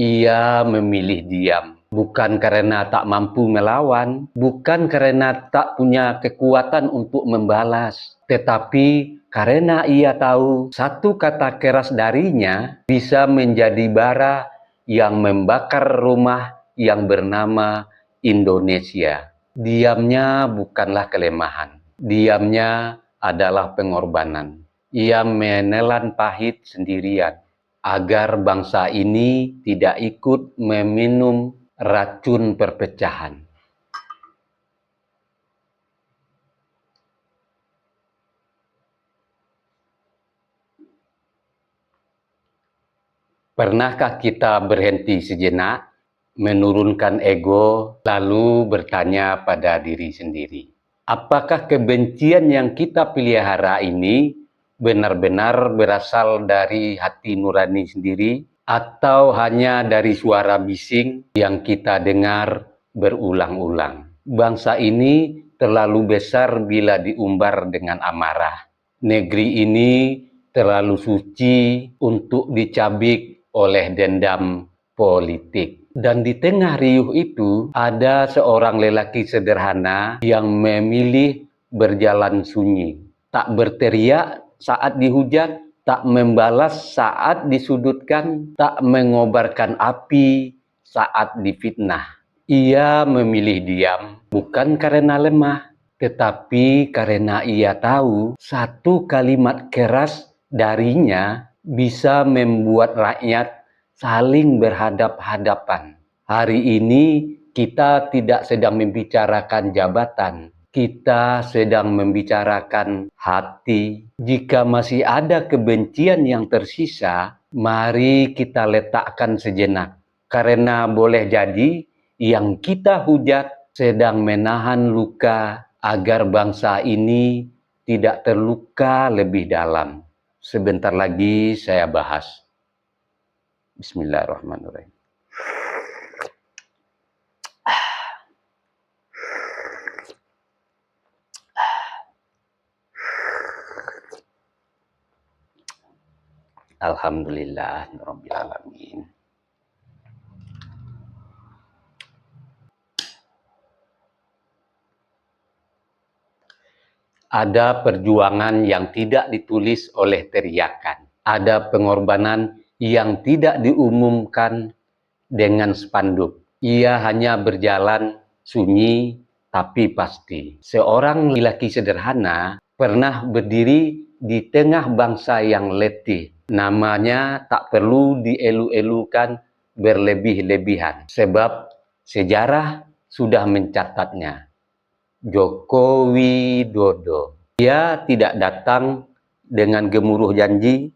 Ia memilih diam, bukan karena tak mampu melawan, bukan karena tak punya kekuatan untuk membalas, tetapi karena ia tahu satu kata keras darinya bisa menjadi bara yang membakar rumah yang bernama Indonesia. Diamnya bukanlah kelemahan, diamnya adalah pengorbanan. Ia menelan pahit sendirian agar bangsa ini tidak ikut meminum racun perpecahan. Pernahkah kita berhenti sejenak, menurunkan ego, lalu bertanya pada diri sendiri, apakah kebencian yang kita pelihara ini benar-benar berasal dari hati nurani sendiri, atau hanya dari suara bising yang kita dengar berulang-ulang? Bangsa ini terlalu besar bila diumbar dengan amarah. Negeri ini terlalu suci untuk dicabik oleh dendam politik. Dan di tengah riuh itu ada seorang lelaki sederhana yang memilih berjalan sunyi, tak berteriak saat dihujat, tak membalas saat disudutkan, tak mengobarkan api saat difitnah. Ia memilih diam bukan karena lemah, tetapi karena ia tahu satu kalimat keras darinya bisa membuat rakyat saling berhadap-hadapan. Hari ini kita tidak sedang membicarakan jabatan, kita sedang membicarakan hati. Jika masih ada kebencian yang tersisa, mari kita letakkan sejenak. Karena boleh jadi yang kita hujat sedang menahan luka agar bangsa ini tidak terluka lebih dalam. Sebentar lagi saya bahas. Bismillahirrahmanirrahim. Alhamdulillah rabbil alamin. Ada perjuangan yang tidak ditulis oleh teriakan. Ada pengorbanan yang tidak diumumkan dengan spanduk. Ia hanya berjalan sunyi tapi pasti. Seorang lelaki sederhana pernah berdiri di tengah bangsa yang letih. Namanya tak perlu dielu-elukan berlebih-lebihan, sebab sejarah sudah mencatatnya. Joko Widodo. Ia tidak datang dengan gemuruh janji,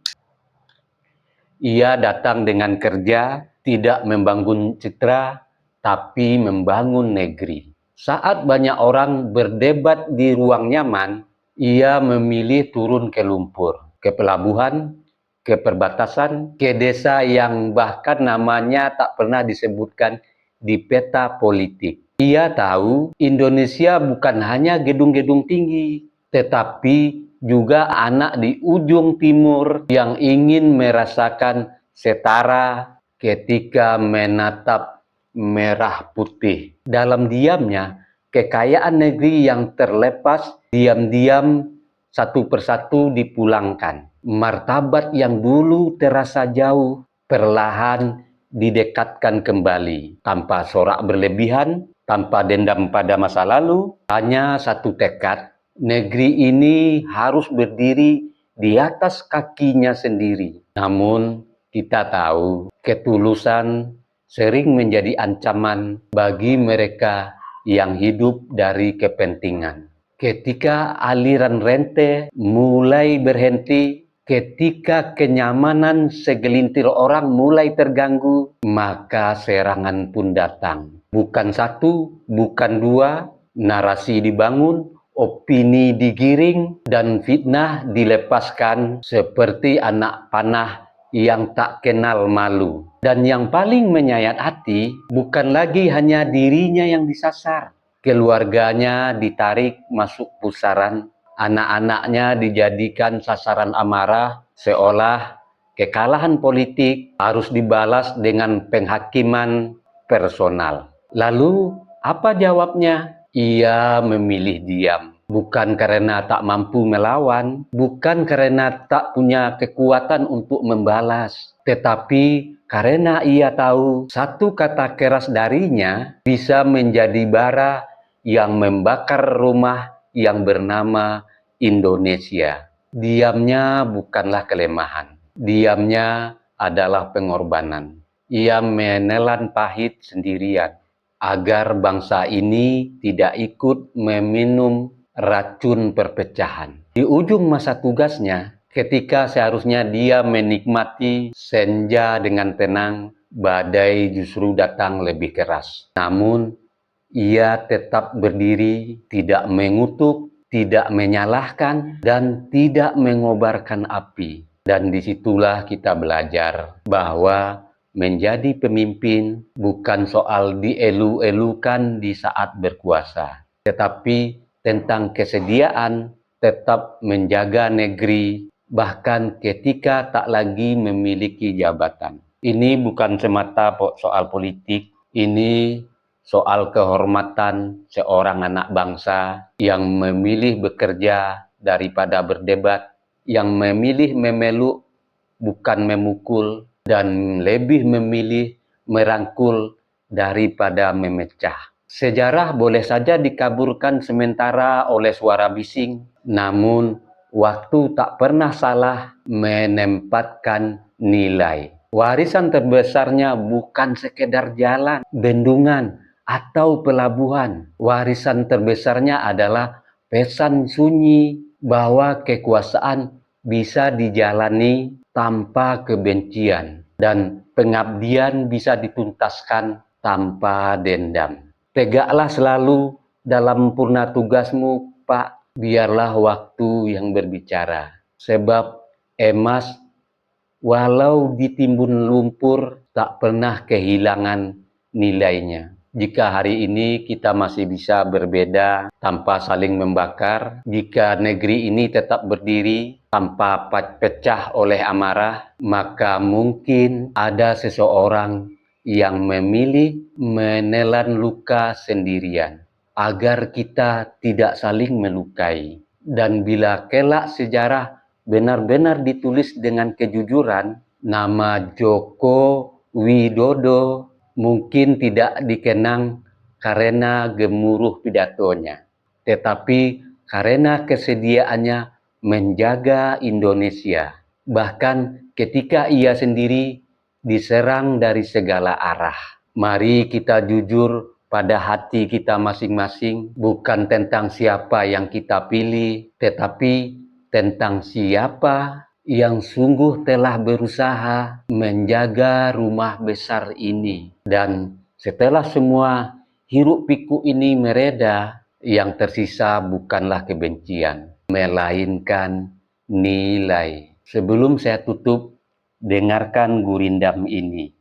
ia datang dengan kerja, tidak membangun citra, tapi membangun negeri. Saat banyak orang berdebat di ruang nyaman, ia memilih turun ke lumpur, ke pelabuhan, ke perbatasan, ke desa yang bahkan namanya tak pernah disebutkan di peta politik. Ia tahu Indonesia bukan hanya gedung-gedung tinggi, tetapi juga anak di ujung timur yang ingin merasakan setara ketika menatap merah putih. Dalam diamnya, kekayaan negeri yang terlepas diam-diam satu persatu dipulangkan. Martabat yang dulu terasa jauh perlahan didekatkan kembali, tanpa sorak berlebihan, tanpa dendam pada masa lalu, hanya satu tekad, negeri ini harus berdiri di atas kakinya sendiri. Namun, kita tahu ketulusan sering menjadi ancaman bagi mereka yang hidup dari kepentingan. Ketika aliran rente mulai berhenti, ketika kenyamanan segelintir orang mulai terganggu, maka serangan pun datang. Bukan satu, bukan dua, narasi dibangun, opini digiring, dan fitnah dilepaskan seperti anak panah yang tak kenal malu. Dan yang paling menyayat hati, bukan lagi hanya dirinya yang disasar. Keluarganya ditarik masuk pusaran, anak-anaknya dijadikan sasaran amarah, seolah Kekalahan politik harus dibalas dengan penghakiman personal. Lalu, apa jawabnya? Ia memilih diam. Bukan karena tak mampu melawan, bukan karena tak punya kekuatan untuk membalas, tetapi karena ia tahu satu kata keras darinya bisa menjadi bara yang membakar rumah yang bernama Indonesia. Diamnya bukanlah kelemahan. Diamnya adalah pengorbanan. Ia menelan pahit sendirian agar bangsa ini tidak ikut meminum racun perpecahan. Di ujung masa tugasnya, ketika seharusnya dia menikmati senja dengan tenang, badai justru datang lebih keras. Namun, ia tetap berdiri, tidak mengutuk, tidak menyalahkan, dan tidak mengobarkan api. Dan disitulah kita belajar bahwa menjadi pemimpin bukan soal dielu-elukan di saat berkuasa, tetapi tentang kesediaan tetap menjaga negeri, bahkan ketika tak lagi memiliki jabatan. Ini bukan semata soal politik, ini soal kehormatan seorang anak bangsa yang memilih bekerja daripada berdebat, yang memilih memeluk bukan memukul, dan lebih memilih merangkul daripada memecah. Sejarah boleh saja dikaburkan sementara oleh suara bising, namun waktu tak pernah salah menempatkan nilai. Warisan terbesarnya bukan sekedar jalan, bendungan, atau pelabuhan. Warisan terbesarnya adalah pesan sunyi bahwa kekuasaan bisa dijalani tanpa kebencian dan pengabdian bisa dituntaskan tanpa dendam. Tegaklah selalu dalam purna tugasmu, Pak. Biarlah waktu yang berbicara. Sebab emas walau ditimbun lumpur tak pernah kehilangan nilainya. Jika hari ini kita masih bisa berbeda tanpa saling membakar, jika negeri ini tetap berdiri tanpa pecah oleh amarah, maka mungkin ada seseorang yang memilih menelan luka sendirian, agar kita tidak saling melukai. Dan bila kelak sejarah benar-benar ditulis dengan kejujuran, nama Joko Widodo mungkin tidak dikenang karena gemuruh pidatonya, tetapi karena kesediaannya menjaga Indonesia, bahkan ketika ia sendiri diserang dari segala arah. Mari kita jujur pada hati kita masing-masing, bukan tentang siapa yang kita pilih, tetapi tentang siapa yang sungguh telah berusaha menjaga rumah besar ini. Dan setelah semua hiruk pikuk ini mereda, yang tersisa bukanlah kebencian, melainkan nilai. Sebelum saya tutup, dengarkan gurindam ini.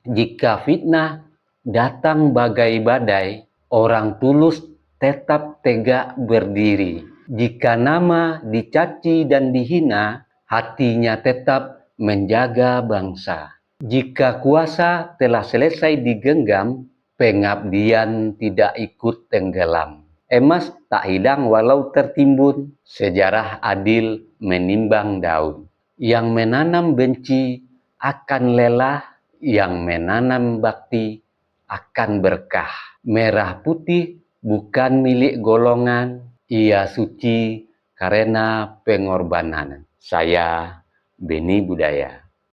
Jika fitnah datang bagai badai, orang tulus tetap tegak berdiri. Jika nama dicaci dan dihina, hatinya tetap menjaga bangsa. Jika kuasa telah selesai digenggam, pengabdian tidak ikut tenggelam. Emas tak hilang walau tertimbun, sejarah adil menimbang daun. Yang menanam benci akan lelah, yang menanam bakti akan berkah. Merah putih bukan milik golongan, ia suci karena pengorbanan. Saya Beni Budaya.